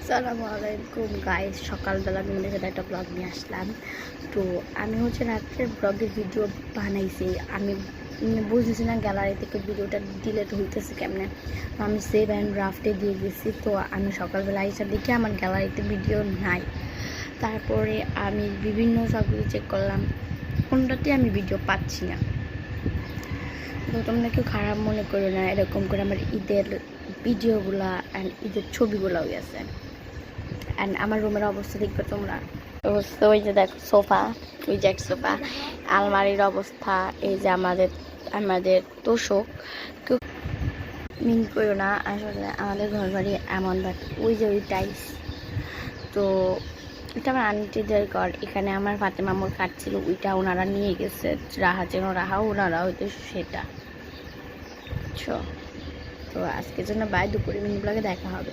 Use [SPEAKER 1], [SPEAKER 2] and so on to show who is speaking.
[SPEAKER 1] আসসালামু আলাইকুম গাইস, সকালবেলা আমি আমাদের সাথে একটা ব্লগ নিয়ে আসলাম। তো আমি রাত্রের ব্লগের ভিডিও বানাইছি। আমি বুঝতেছি না গ্যালারি থেকে ভিডিওটা ডিলেট হইতেছে কেমনে। তো আমি সেভ অ্যান্ড ড্রাফটে দিয়ে গেছি। তো আমি সকালবেলা এসে দেখি আমার গ্যালারিতে ভিডিও নাই। তারপরে আমি বিভিন্ন সব কিছু চেক করলাম, কোনটাতে আমি ভিডিও পাচ্ছি না। তো তোমরা কেউ খারাপ মনে করো না, এরকম করে আমার ঈদের ভিডিওগুলা অ্যান্ড ঈদের ছবিগুলোও গেছে। অ্যান্ড আমার রুমের অবস্থা দেখবে তোমরা। তো ওই যে দেখো সোফা, ওই যে এক সোফা, আলমারির অবস্থা, এই যে আমাদের আমাদের তোষক। কেউ মিন করো না, আসলে আমাদের ঘর বাড়ি এমন, বাট ওই যে ওই টাইলস। তো এটা আমার আন্টিদের ঘর। এখানে আমার ফাতেমা মামুর কাঠ ছিল, ওইটা ওনারা নিয়ে গেছে। রাহা যেন রাহা, ওনারা হয়তো সেটা। তো আজকের জন্য বাই, দুপুরে মিনি ব্লগে দেখা হবে।